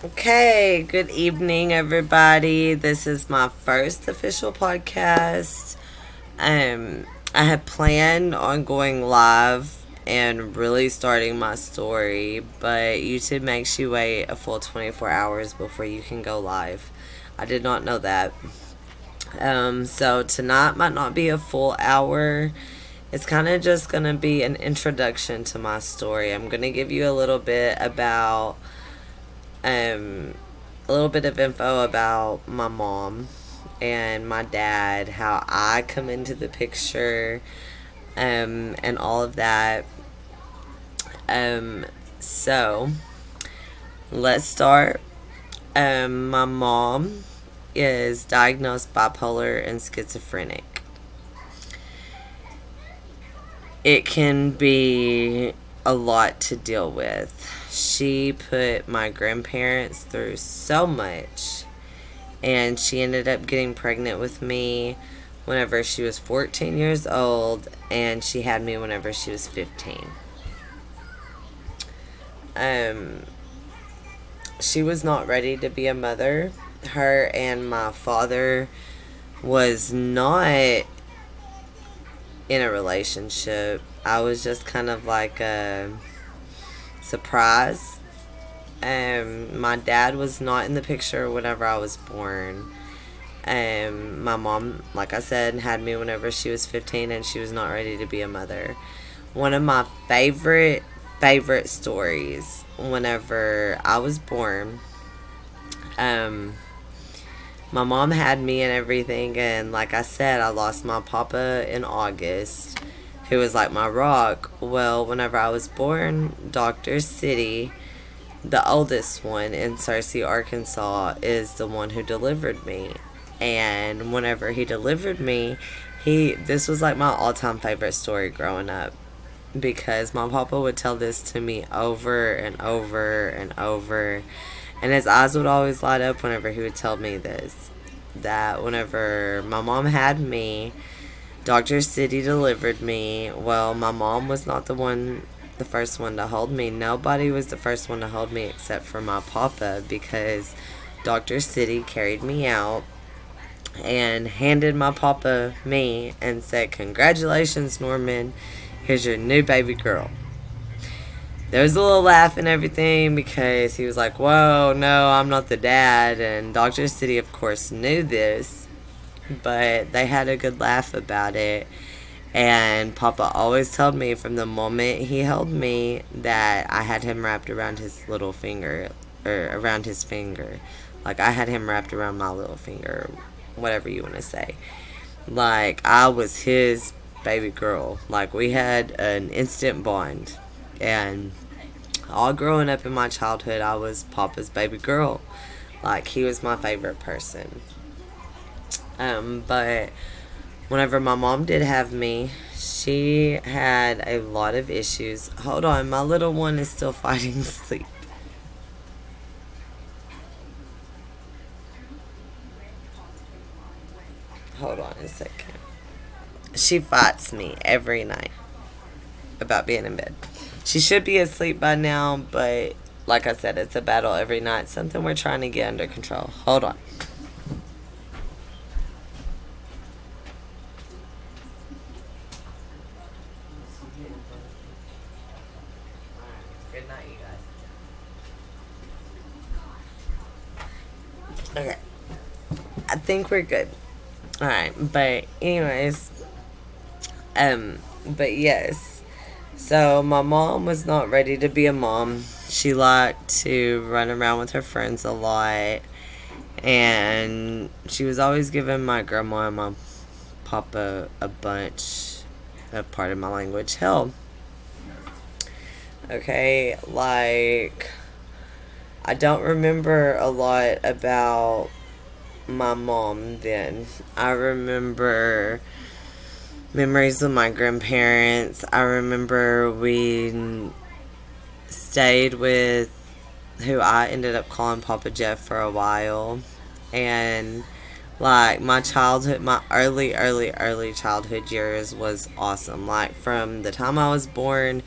Okay, good evening, everybody. This is my first official podcast. I had planned on going live and really starting my story, but YouTube makes you wait a full 24 hours before you can go live. I did not know that. So tonight might not be a full hour. It's kind of just going to be an introduction to my story. I'm going to give you um, a little bit of info about my mom and my dad, how I come into the picture, and all of that. Um, so let's start. My mom is diagnosed bipolar and schizophrenic. It can be a lot to deal with. She put my grandparents through so much, and she ended up getting pregnant with me whenever she was 14 years old, and she had me whenever she was 15. Um, she was not ready to be a mother. Her and my father was not in a relationship. I was just kind of like a surprise. My dad was not in the picture whenever I was born. My mom, like I said, had me whenever she was 15, and she was not ready to be a mother. One of my favorite stories whenever I was born, um, my mom had me and everything, and like I said, I lost my papa in August, who was like my rock. Well, whenever I was born, Dr. City, the oldest one in Searcy, Arkansas, is the one who delivered me. And whenever he delivered me, this was like my all-time favorite story growing up, because my papa would tell this to me over and over and over, and his eyes would always light up whenever he would tell me this, that whenever my mom had me, Dr. City delivered me. Well, my mom was not the first one to hold me. Nobody was the first one to hold me except for my papa, because Dr. City carried me out and handed my papa me and said, "Congratulations, Norman. Here's your new baby girl." There was a little laugh and everything, because he was like, "Whoa, no, I'm not the dad." And Dr. City, of course, knew this, but they had a good laugh about it. And Papa always told me from the moment he held me that I had him wrapped around his little finger, or around his finger. Like, I had him wrapped around my little finger, whatever you want to say. Like, I was his baby girl. Like, we had an instant bond. And all growing up in my childhood, I was Papa's baby girl. Like, he was my favorite person. But whenever my mom did have me, she had a lot of issues. Hold on, my little one is still fighting sleep. Hold on a second. She fights me every night about being in bed. She should be asleep by now, but like I said, it's a battle every night. Something we're trying to get under control. Hold on. Good night, you guys. Okay. I think we're good. Alright, but anyways, but yes. So my mom was not ready to be a mom. She liked to run around with her friends a lot, and she was always giving my grandma and my papa a bunch of, part of my language, hell. Okay, like, I don't remember a lot about my mom then. I remember memories with my grandparents. I remember we stayed with who I ended up calling Papa Jeff for a while. And like, my childhood, my early childhood years was awesome. Like, from the time I was born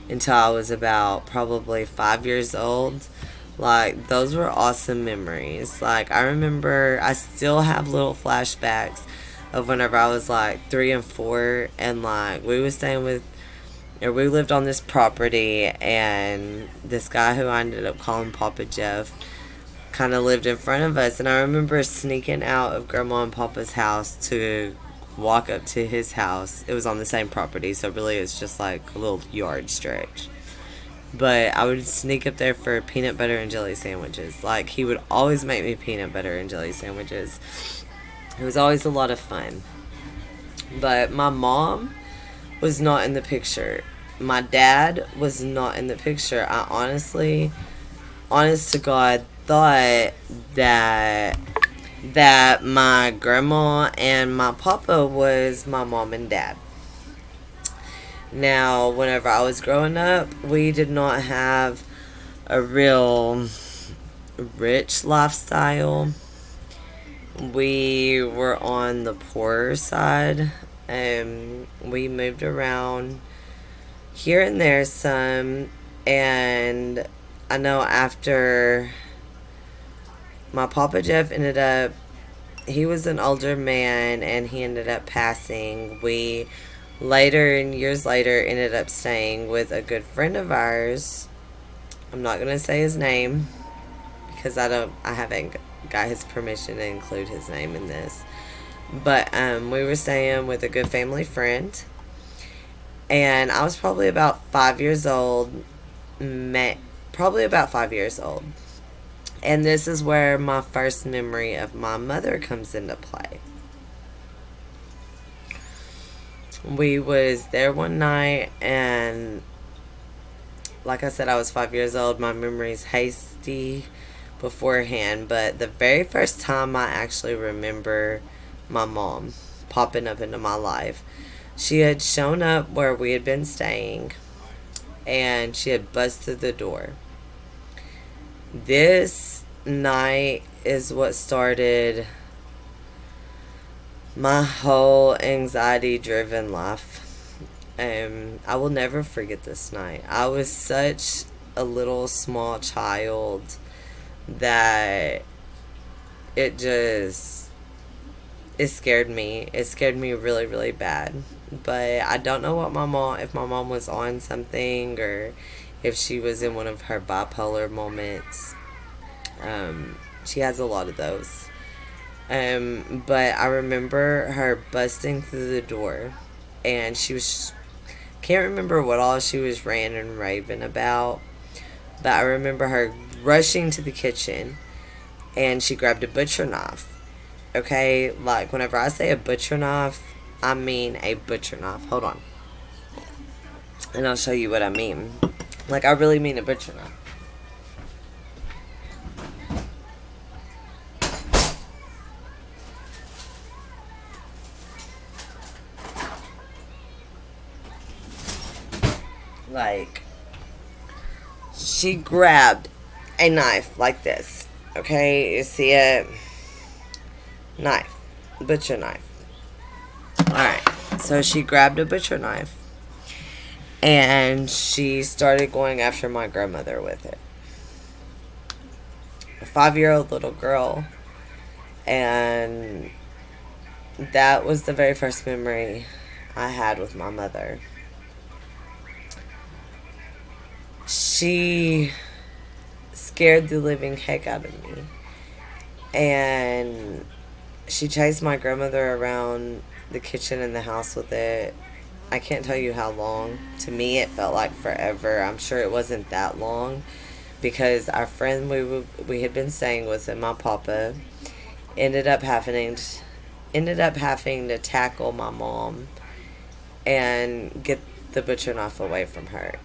until I was about probably 5 years old, Like, those were awesome memories. Like, I remember I still have little flashbacks of whenever I was like 3 and 4, and like we was staying with, or we lived on this property, and this guy who I ended up calling Papa Jeff kind of lived in front of us. And I remember sneaking out of Grandma and Papa's house to walk up to his house. It was on the same property, so really it's just like a little yard stretch. But I would sneak up there for peanut butter and jelly sandwiches. Like, he would always make me peanut butter and jelly sandwiches. It was always a lot of fun. But my mom was not in the picture. My dad was not in the picture. I honestly, honest to God, thought that my grandma and my papa was my mom and dad. Now, whenever I was growing up, we did not have a real rich lifestyle. We were on the poorer side, and we moved around here and there some. And I know after my Papa Jeff ended up, he was an older man and he ended up passing. We later, and years later, ended up staying with a good friend of ours. I'm not gonna say his name because I haven't got his permission to include his name in this. But we were staying with a good family friend, and I was probably about 5 years old. Probably about 5 years old. And this is where my first memory of my mother comes into play. We was there one night, and like I said, I was 5 years old. My memory's hasty beforehand, but the very first time I actually remember my mom popping up into my life, she had shown up where we had been staying, and she had busted the door. This night is what started my whole anxiety driven life. I will never forget this night. I was such a little small child that it scared me. It scared me really, really bad. But I don't know if my mom was on something, or if she was in one of her bipolar moments. She has a lot of those. But I remember her busting through the door, and can't remember what all she was ranting and raving about, but I remember her rushing to the kitchen, and she grabbed a butcher knife. Okay, like, whenever I say a butcher knife, I mean a butcher knife. Hold on. And I'll show you what I mean. Like, I really mean a butcher knife. Like, she grabbed a knife like this. Okay, you see it? Knife. Butcher knife. Alright, so she grabbed a butcher knife, and she started going after my grandmother with it. A 5-year-old little girl. And that was the very first memory I had with my mother. She scared the living heck out of me. And she chased my grandmother around the kitchen and the house with it. I can't tell you how long. To me, it felt like forever. I'm sure it wasn't that long, because our friend we had been staying with, and my papa, ended up having to tackle my mom and get the butcher knife away from her.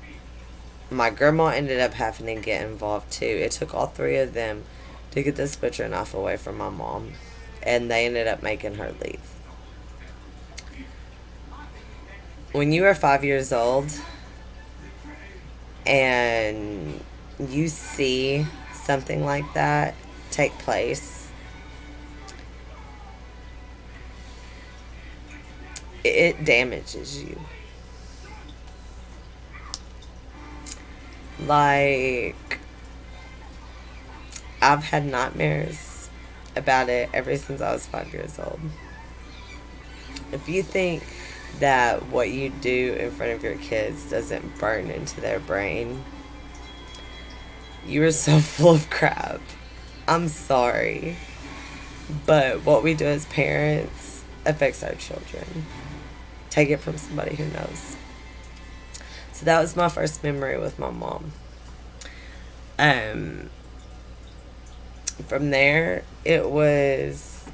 My grandma ended up having to get involved too. It took all three of them to get this butcher knife away from my mom, and they ended up making her leave. When you are 5 years old and you see something like that take place, it damages you. Like, I've had nightmares about it ever since I was 5 years old. If you think that what you do in front of your kids doesn't burn into their brain, you are so full of crap. I'm sorry. But what we do as parents affects our children. Take it from somebody who knows. So that was my first memory with my mom. Um, from there, it was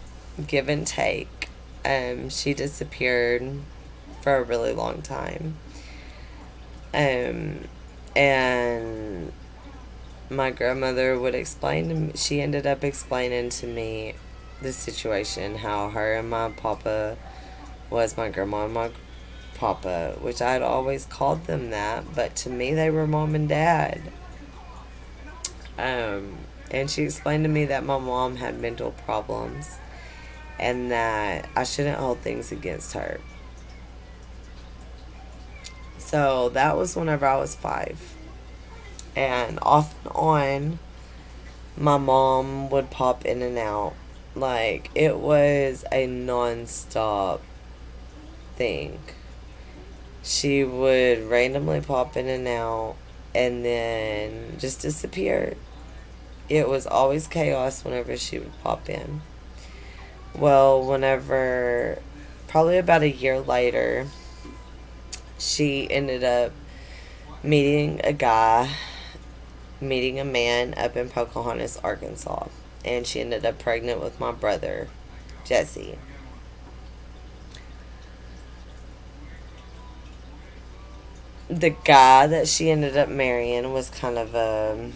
give and take. She disappeared for a really long time. And my grandmother would explain to me, she ended up explaining to me the situation, how her and my papa was my grandma and my papa, which I'd always called them that, but to me they were mom and dad. And she explained to me that my mom had mental problems and that I shouldn't hold things against her. So that was whenever I was 5. And off and on, my mom would pop in and out. Like, it was a non-stop thing. She would randomly pop in and out and then just disappear. It was always chaos whenever she would pop in. Well, whenever, probably about a year later, she ended up meeting a man up in Pocahontas, Arkansas. And she ended up pregnant with my brother, Jesse. The guy that she ended up marrying was kind of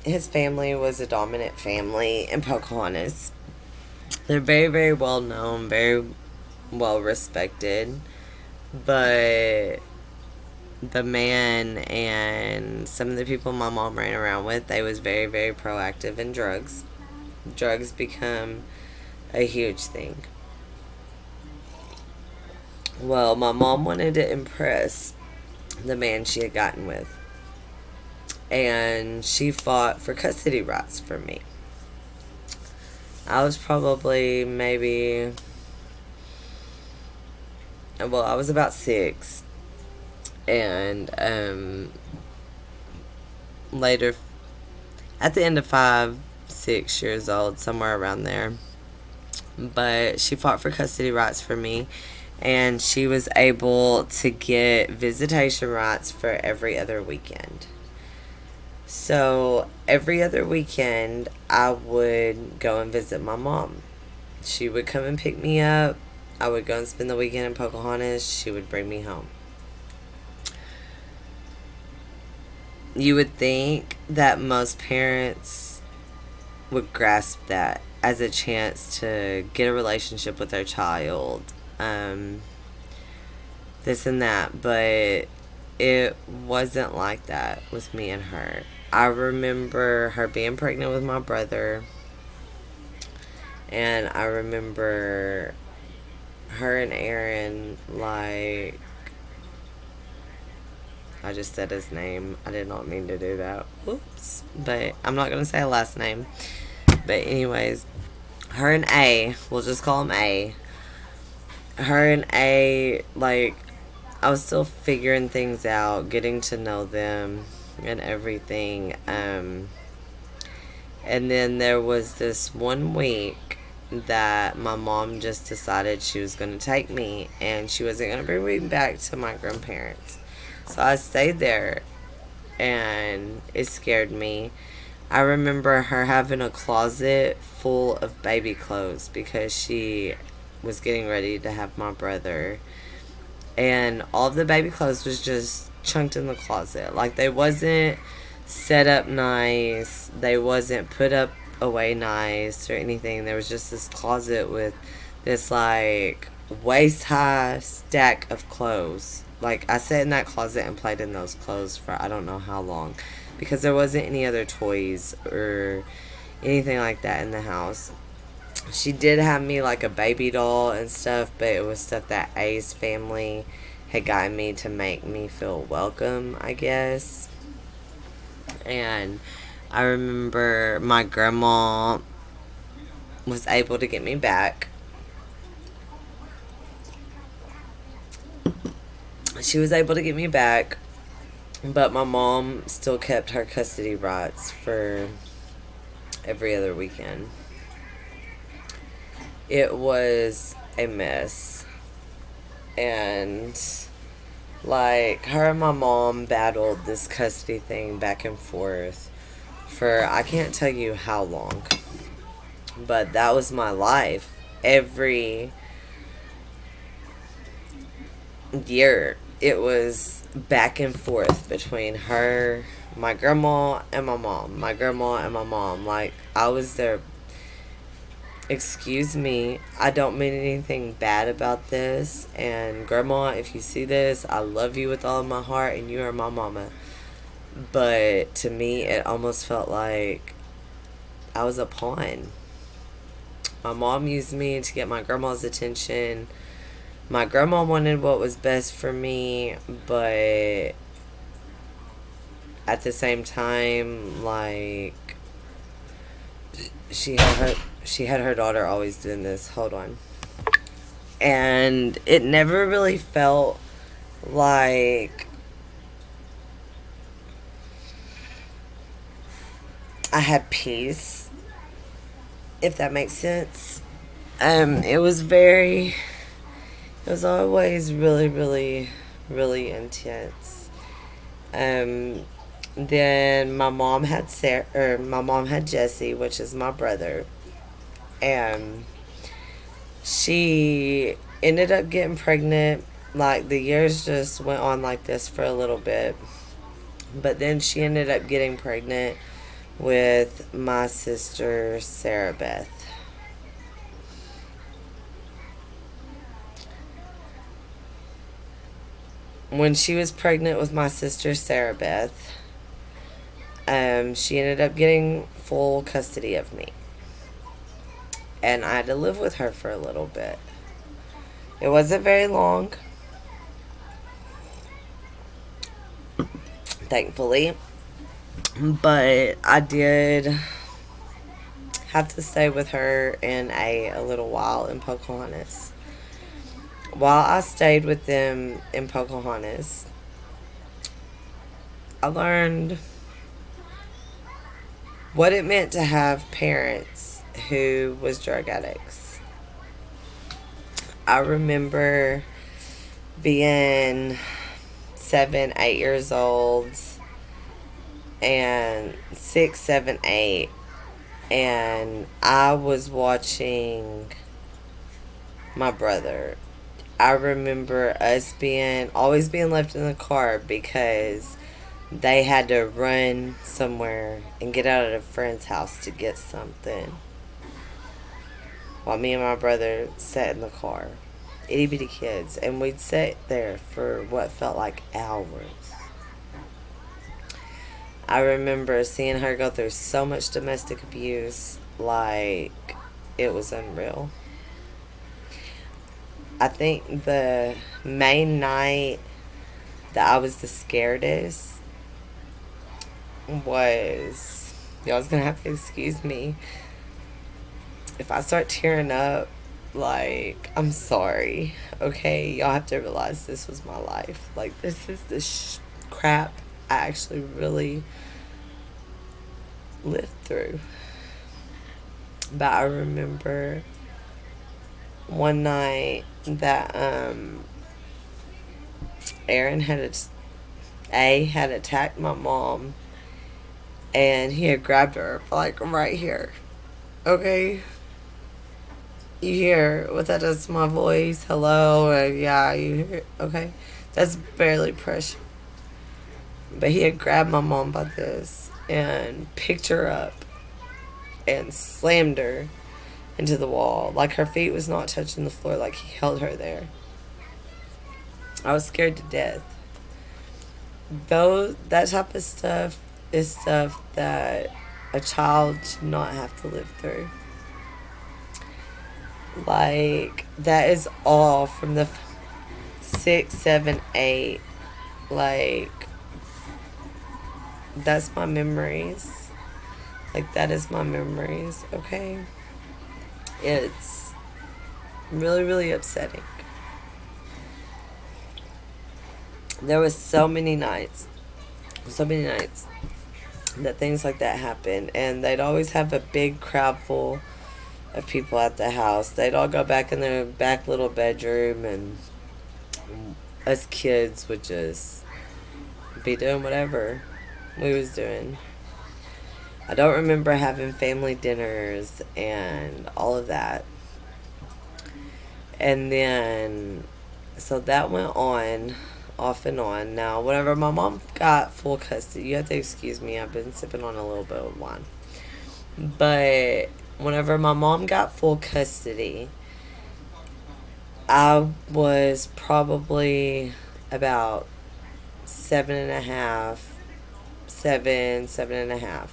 his family was a dominant family in Pocahontas. They're very, very well known, very well respected. But the man and some of the people my mom ran around with, they was very, very proactive in drugs. Drugs become a huge thing. Well, my mom wanted to impress the man she had gotten with, and she fought for custody rights for me. I was probably I was about 6, and later, at the end of 5, 6 years old, somewhere around there. But she fought for custody rights for me, and she was able to get visitation rights for every other weekend. So every other weekend, I would go and visit my mom. She would come and pick me up. I would go and spend the weekend in Pocahontas. She would bring me home. You would think that most parents would grasp that as a chance to get a relationship with their child, this and that, but it wasn't like that with me and her. I remember her being pregnant with my brother, and I remember her and Aaron, like, I just said his name. I did not mean to do that. Whoops. But I'm not going to say a last name. But anyways, her and A, we'll just call him A. Her and A, like, I was still figuring things out, getting to know them and everything. And then there was this one week that my mom just decided she was going to take me, and she wasn't going to bring me back to my grandparents. So I stayed there, and it scared me. I remember her having a closet full of baby clothes because she was getting ready to have my brother. And all of the baby clothes was just chunked in the closet. Like, they wasn't set up nice. They wasn't put up away nice or anything. There was just this closet with this, like, waist-high stack of clothes. Like, I sat in that closet and played in those clothes for I don't know how long, because there wasn't any other toys or anything like that in the house. She did have me like a baby doll and stuff, but it was stuff that A's family had gotten me to make me feel welcome, I guess. And I remember my grandma was able to get me back. She was able to get me back, but my mom still kept her custody rights for every other weekend. It was a mess. And like her and my mom battled this custody thing back and forth for I can't tell you how long. But that was my life. Every year it was back and forth between her, my grandma, and my mom. My grandma and my mom. Like, I was their. Excuse me, I don't mean anything bad about this. And grandma, if you see this, I love you with all of my heart, and you are my mama. But to me, it almost felt like I was a pawn. My mom used me to get my grandma's attention. My grandma wanted what was best for me, but at the same time, like, she had her daughter always doing this. Hold on. And it never really felt like I had peace, if that makes sense. It was very, it was always really, really, really intense. Then my mom had my mom had Jesse, which is my brother, and she ended up getting pregnant. Like, the years just went on like this for a little bit, but then she ended up getting pregnant with my sister Sarah Beth. When she was pregnant with my sister Sarah Beth, she ended up getting full custody of me, and I had to live with her for a little bit. It wasn't very long, thankfully, but I did have to stay with her in a little while in Pocahontas. While I stayed with them in Pocahontas, I learned what it meant to have parents who was drug addicts. I remember being 7, 8 years old, and 6, 7, 8, and I was watching my brother. I remember us always being left in the car because they had to run somewhere and get out of a friend's house to get something, while me and my brother sat in the car. Itty bitty kids. And we'd sit there for what felt like hours. I remember seeing her go through so much domestic abuse, like, it was unreal. I think the main night that I was the scaredest was, y'all's gonna have to excuse me if I start tearing up. Like, I'm sorry, okay? Y'all have to realize this was my life. Like, this is the crap I actually really lived through. But I remember one night that Aaron had attacked my mom, and he had grabbed her, like, right here. Okay? You hear what that does to my voice? Hello? Yeah, you hear it? Okay? That's barely pressure. But he had grabbed my mom by this and picked her up and slammed her into the wall. Like, her feet was not touching the floor. Like, he held her there. I was scared to death. Though that type of stuff is stuff that a child should not have to live through. Like, that is all from the 6, 7, 8. Like, that's my memories. Like, that is my memories, okay? It's really, really upsetting. There was so many nights that things like that happened, and they'd always have a big crowd full of people at the house. They'd all go back in their back little bedroom, and us kids would just be doing whatever we was doing. I don't remember having family dinners and all of that. And then, so that went on, off and on. Now, whenever my mom got full custody, you have to excuse me, I've been sipping on a little bit of wine. But whenever my mom got full custody, I was probably about 7.5, 7.5.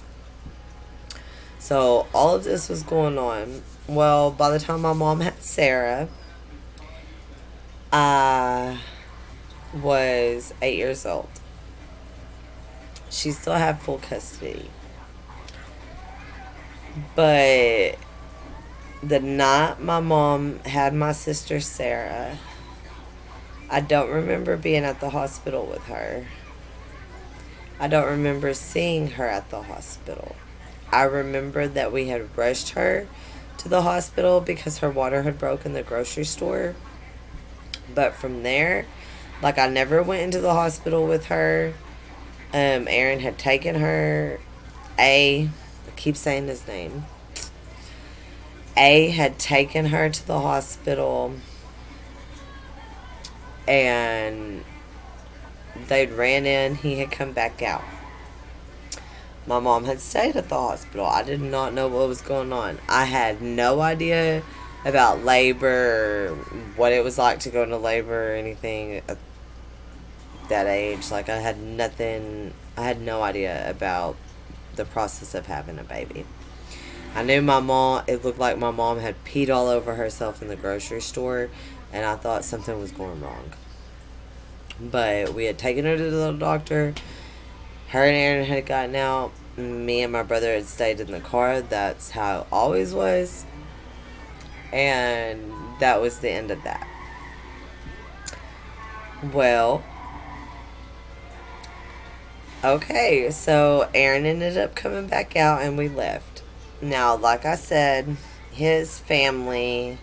So all of this was going on. Well, by the time my mom had Sarah, I was 8 years old. She still had full custody. But the night my mom had my sister Sarah, I don't remember being at the hospital with her. I don't remember seeing her at the hospital. I remember that we had rushed her to the hospital because her water had broke in the grocery store. But from there, like, I never went into the hospital with her. Aaron had taken her. I keep saying his name. A had taken her to the hospital, and they'd ran in. He had come back out. My mom had stayed at the hospital. I did not know what was going on. I had no idea about labor, what it was like to go into labor or anything at that age. Like, I had no idea about the process of having a baby. I knew it looked like my mom had peed all over herself in the grocery store, and I thought something was going wrong. But we had taken her to the doctor. Her and Aaron had gotten out. Me and my brother had stayed in the car. That's how it always was. And that was the end of that. Well, okay, so Aaron ended up coming back out and we left. Now, like I said, his family,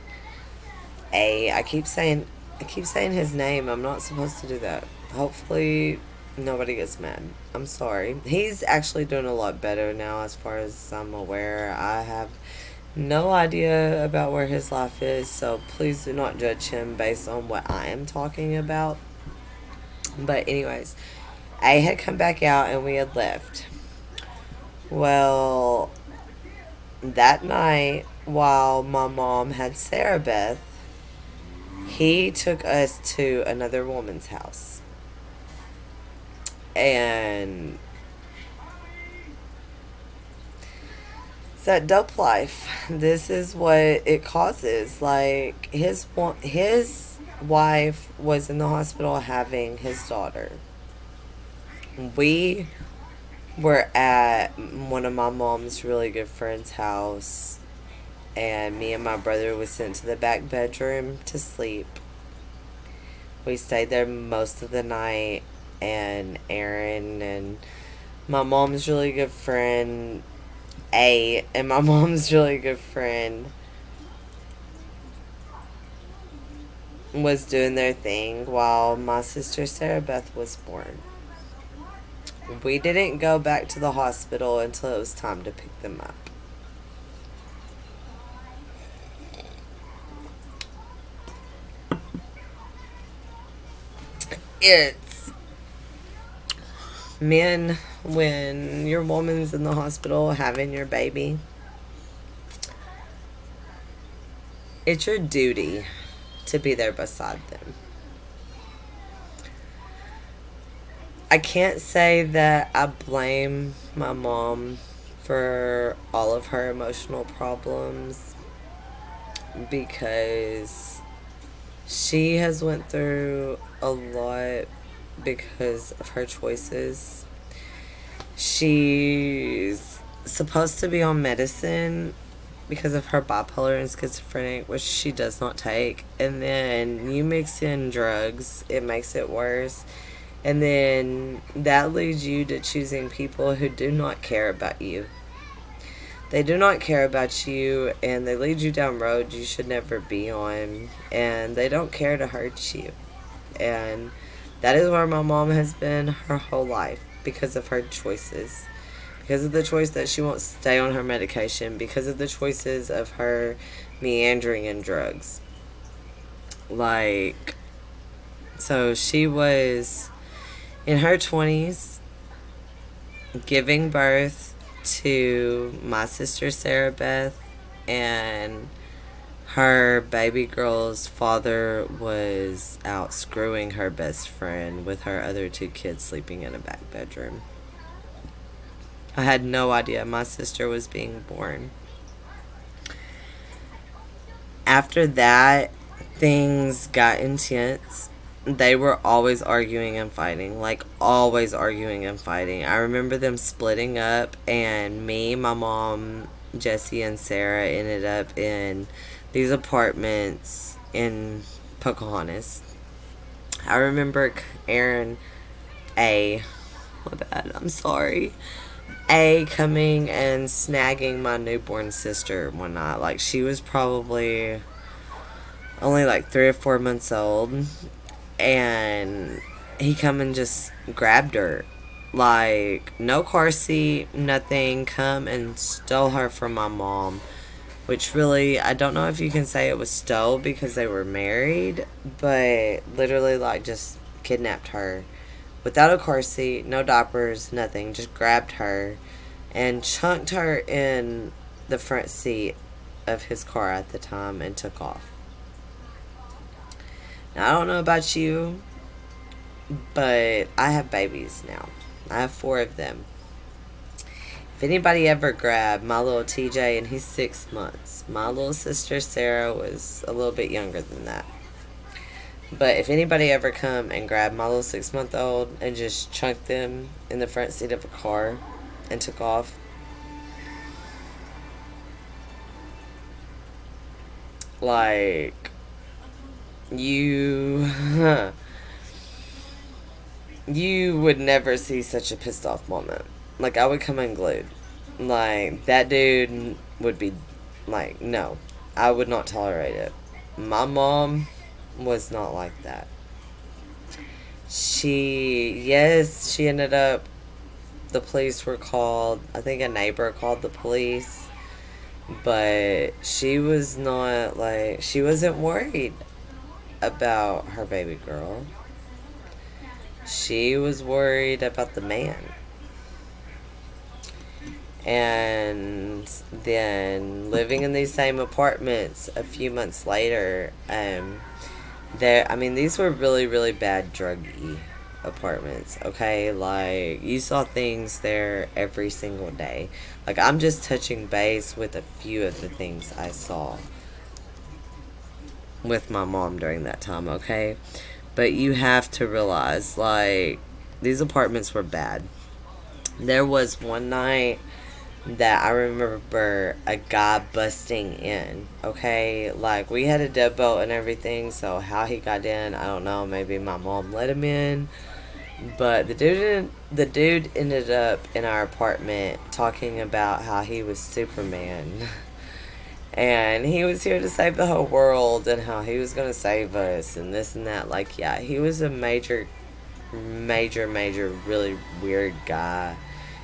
I keep saying his name. I'm not supposed to do that. Hopefully nobody gets mad. I'm sorry. He's actually doing a lot better now as far as I'm aware. I have no idea about where his life is, so please do not judge him based on what I am talking about. But anyways, A had come back out and we had left. Well, that night, while my mom had Sarah Beth, he took us to another woman's house. And it's that dope life. This is what it causes. Like, his wife was in the hospital having his daughter. We were at one of my mom's really good friend's house, and me and my brother was sent to the back bedroom to sleep. We stayed there most of the night, and Aaron and my mom's really good friend, and my mom's really good friend was doing their thing while my sister Sarah Beth was born. We didn't go back to the hospital until it was time to pick them up. It's, men, when your woman's in the hospital having your baby, it's your duty to be there beside them. I can't say that I blame my mom for all of her emotional problems, because she has went through a lot because of her choices. She's supposed to be on medicine because of her bipolar and schizophrenic, which she does not take. And then you mix in drugs, it makes it worse. And then that leads you to choosing people who do not care about you. They do not care about you, and they lead you down roads you should never be on, and they don't care to hurt you. And that is where my mom has been her whole life because of her choices. Because of the choice that she won't stay on her medication, because of the choices of her meandering in drugs. Like, so she was in her 20s giving birth to my sister Sarah Beth, and her baby girl's father was out screwing her best friend with her other two kids sleeping in a back bedroom. I had no idea my sister was being born. After that, things got intense. They were always arguing and fighting, like always arguing and fighting. I remember them splitting up, and me, my mom, Jesse, and Sarah ended up in these apartments in Pocahontas. I remember Aaron A. My bad, I'm sorry. A coming and snagging my newborn sister one night. Like, she was probably only like 3 or 4 months old, and he come and just grabbed her, like no car seat, nothing, come and stole her from my mom, which really, I don't know if you can say it was stole because they were married, but literally like just kidnapped her without a car seat, no diapers, nothing, just grabbed her and chunked her in the front seat of his car at the time and took off. Now, I don't know about you, but I have babies now. I have 4 of them. If anybody ever grabbed my little TJ, and he's 6 months, my little sister Sarah was a little bit younger than that. But if anybody ever come and grabbed my little 6 month old and just chunked them in the front seat of a car and took off, like, you you would never see such a pissed off moment. Like, I would come unglued. Like, that dude would be like, no, I would not tolerate it. My mom was not like that. Yes, she ended up, the police were called. I think a neighbor called the police, but she was not like, she wasn't worried about her baby girl. She was worried about the man. And then living in these same apartments a few months later, these were really, really bad druggy apartments, okay? Like, you saw things there every single day. Like, I'm just touching base with a few of the things I saw with my mom during that time, okay? But you have to realize, like, these apartments were bad. There was one night that I remember a guy busting in, okay? Like, we had a deadbolt and everything, so how he got in, I don't know. Maybe my mom let him in. But the dude ended up in our apartment talking about how he was Superman. And he was here to save the whole world, and how he was going to save us, and this and that. Like, yeah, he was a major, major, major, really weird guy,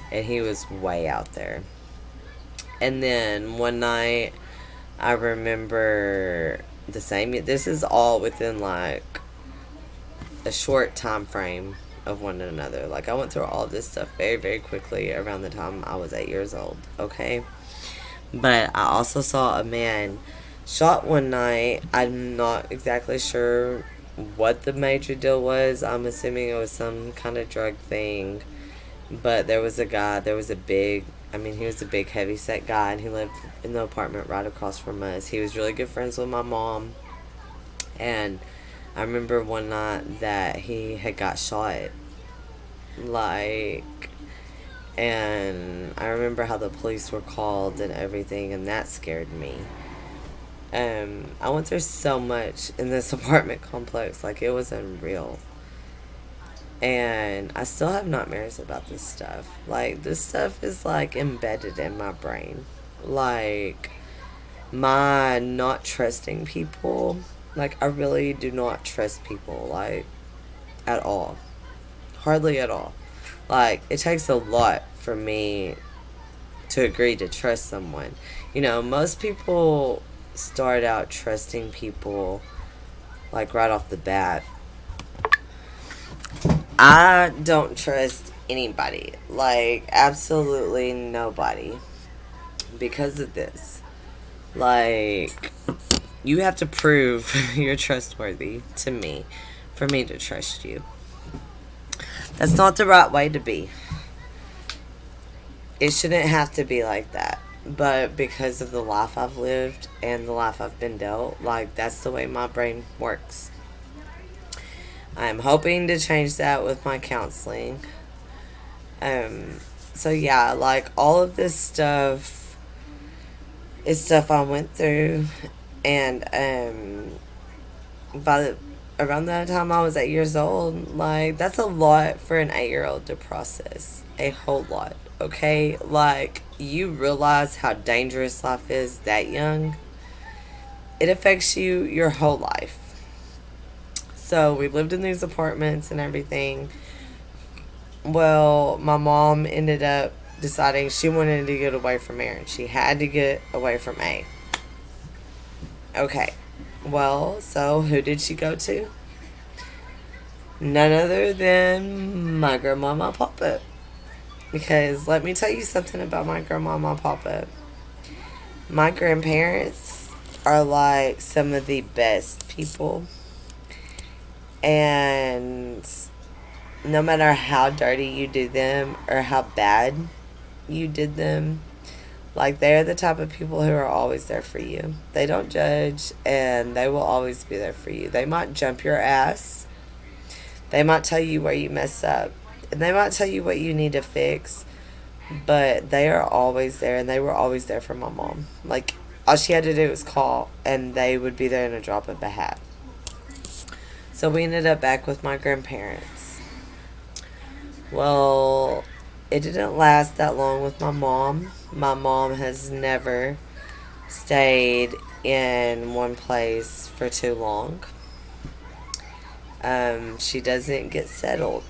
and he was way out there. And then one night, I remember this is all within like a short time frame of one another. Like, I went through all this stuff very, very quickly around the time I was 8 years old, okay? But I also saw a man shot one night. I'm not exactly sure what the major deal was. I'm assuming it was some kind of drug thing. But there was a guy, he was a big heavy set guy, and he lived in the apartment right across from us. He was really good friends with my mom. And I remember one night that he had got shot. Like, And I remember how the police were called and everything, and that scared me. I went through so much in this apartment complex, like it was unreal. And I still have nightmares about this stuff. Like, this stuff is like embedded in my brain. Like, my not trusting people, like, I really do not trust people, like, at all. Hardly at all. Like, it takes a lot for me to agree to trust someone. Most people start out trusting people, like, right off the bat. I don't trust anybody. Like, absolutely nobody. Because of this. Like, you have to prove you're trustworthy to me for me to trust you. That's not the right way to be. It shouldn't have to be like that. But because of the life I've lived and the life I've been dealt, like, that's the way my brain works. I'm hoping to change that with my counseling. So yeah, like, all of this stuff is stuff I went through, and around that time I was 8 years old, like, that's a lot for an 8-year-old to process. A whole lot. Okay? Like, you realize how dangerous life is that young. It affects you your whole life. So we lived in these apartments and everything. Well, my mom ended up deciding she wanted to get away from Aaron. She had to get away from A. Okay. Well, so who did she go to? None other than my grandma and my papa. Because let me tell you something about my grandma and my papa. My grandparents are like some of the best people. And no matter how dirty you do them or how bad you did them, like, they're the type of people who are always there for you. They don't judge, and they will always be there for you. They might jump your ass. They might tell you where you mess up. And they might tell you what you need to fix. But they are always there, and they were always there for my mom. Like, all she had to do was call, and they would be there in a drop of a hat. So we ended up back with my grandparents. Well, it didn't last that long with my mom. My mom has never stayed in one place for too long. She doesn't get settled.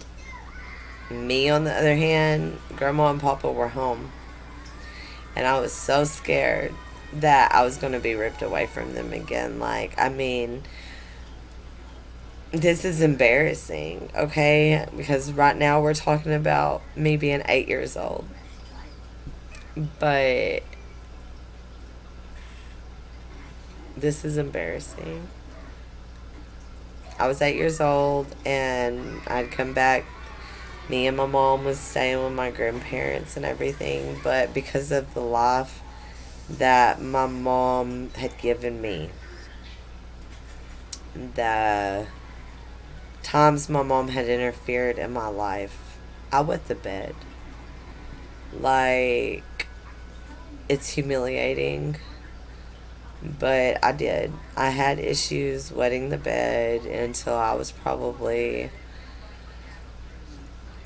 Me, on the other hand, Grandma and Papa were home. And I was so scared that I was going to be ripped away from them again. Like, I mean, this is embarrassing, okay? Because right now we're talking about me being 8 years old. But this is embarrassing. I was 8 years old, and I'd come back. Me and my mom was staying with my grandparents and everything, but because of the life that my mom had given me, the times my mom had interfered in my life, I wet the bed. Like, it's humiliating, but I did. I had issues wetting the bed until I was probably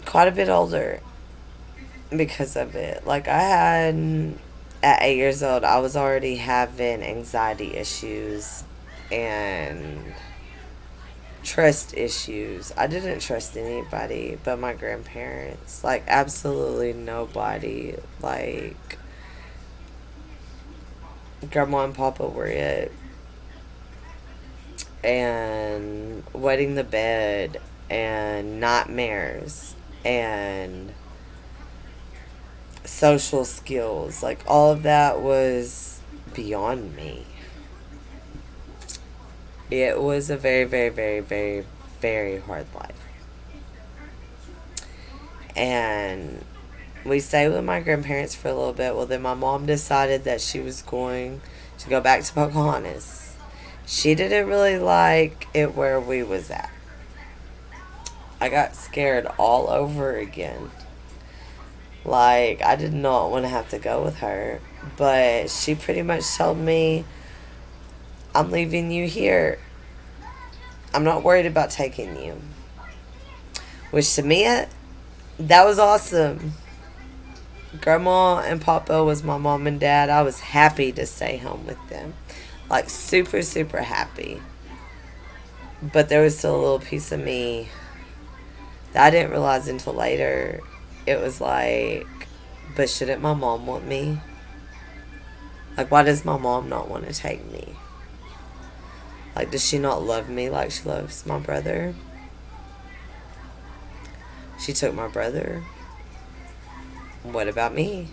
quite a bit older because of it. Like, at 8 years old, I was already having anxiety issues and trust issues. I didn't trust anybody but my grandparents. Like, absolutely nobody. Like, Grandma and Papa were it. And wetting the bed and nightmares and social skills, like, all of that was beyond me. It was a very, very, very, very, very hard life. And we stayed with my grandparents for a little bit. Well, then my mom decided that she was going to go back to Pocahontas. She didn't really like it where we was at. I got scared all over again. Like, I did not want to have to go with her. But she pretty much told me, I'm leaving you here. I'm not worried about taking you. Which to me, that was awesome. Grandma and Papa was my mom and dad. I was happy to stay home with them. Like, super, super happy. But there was still a little piece of me that I didn't realize until later. It was like, but shouldn't my mom want me? Like, why does my mom not want to take me? Like, does she not love me like she loves my brother? She took my brother. What about me?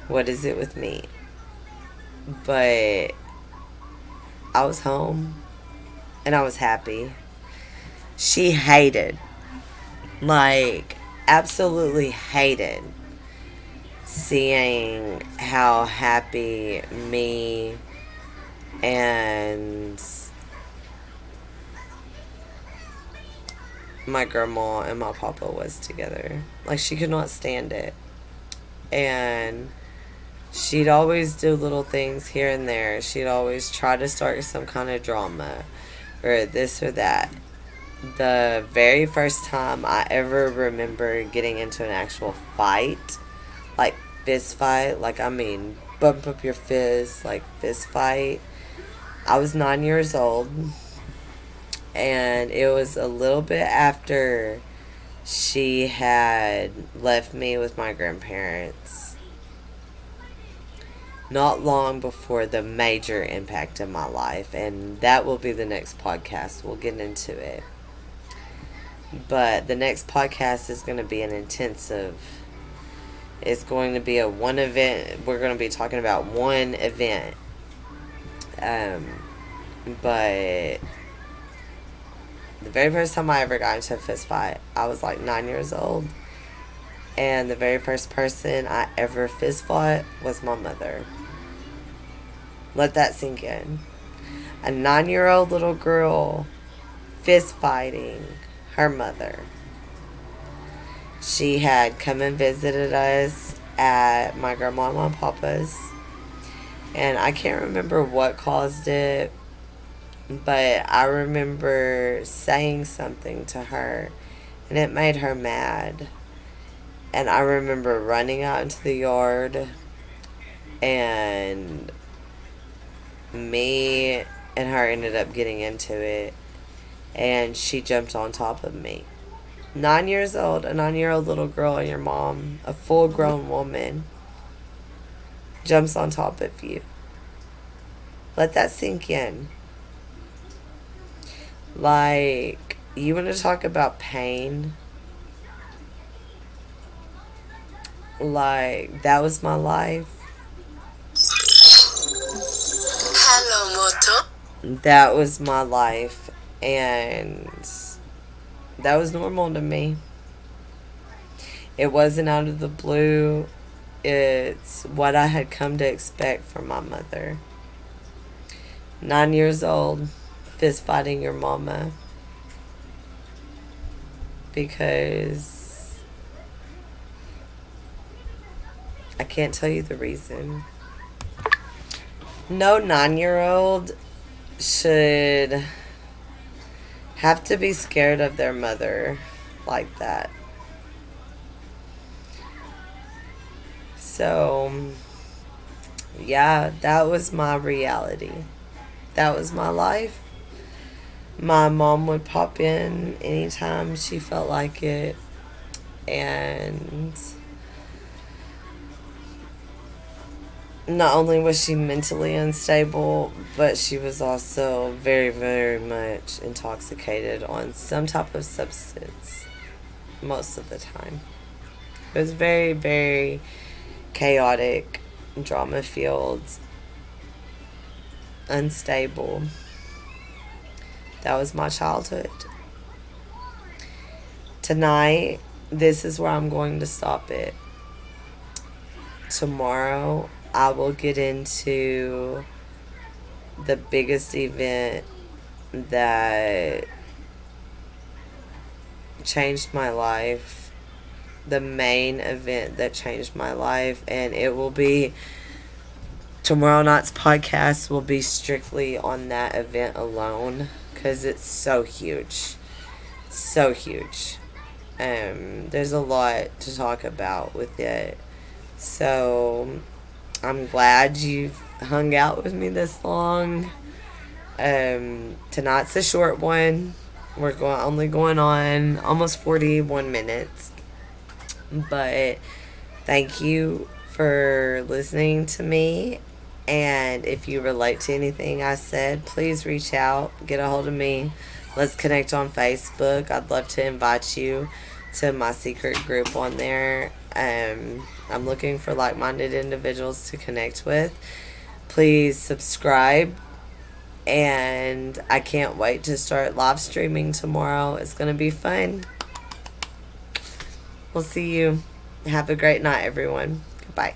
What is it with me? But I was home and I was happy. She hated, like, absolutely hated seeing how happy me and my grandma and my papa was together. Like, she could not stand it. And she'd always do little things here and there. She'd always try to start some kind of drama or this or that. The very first time I ever remember getting into an actual fight, like fist fight, like, I mean, bump up your fist, like fist fight, I was 9 years old. And it was a little bit after she had left me with my grandparents. Not long before the major impact in my life. And that will be the next podcast. We'll get into it. But the next podcast is going to be an intensive. It's going to be a one event. We're going to be talking about one event. But the very first time I ever got into a fist fight, I was like 9 years old. And the very first person I ever fist fought was my mother. Let that sink in. A 9-year-old little girl fist fighting her mother. She had come and visited us at my grandma and my papa's. And I can't remember what caused it, but I remember saying something to her, and it made her mad. And I remember running out into the yard, and me and her ended up getting into it, and she jumped on top of me. 9 years old, a 9-year-old little girl, and your mom, a full-grown woman, jumps on top of you. Let that sink in. Like, you want to talk about pain? Like, that was my life. Hello, Moto. That was my life. And that was normal to me. It wasn't out of the blue. It's what I had come to expect from my mother. 9 years old, fist fighting your mama. Because I can't tell you the reason. No 9-year-old should have to be scared of their mother like that. So, yeah, that was my reality. That was my life. My mom would pop in anytime she felt like it. And not only was she mentally unstable, but she was also very, very much intoxicated on some type of substance most of the time. It was very, very chaotic, drama-filled, unstable. That was my childhood. Tonight, this is where I'm going to stop it. Tomorrow, I will get into the biggest event that changed my life the main event that changed my life, and it will be tomorrow night's podcast will be strictly on that event alone because it's so huge. So huge. There's a lot to talk about with it. So I'm glad you've hung out with me this long. Tonight's a short one. We're only going on almost 41 minutes. But thank you for listening to me. And if you relate to anything I said, please reach out, get a hold of me. Let's connect on Facebook. I'd love to invite you to my secret group on there. I'm looking for like-minded individuals to connect with. Please subscribe. And I can't wait to start live streaming tomorrow. It's going to be fun. We'll see you. Have a great night, everyone. Goodbye.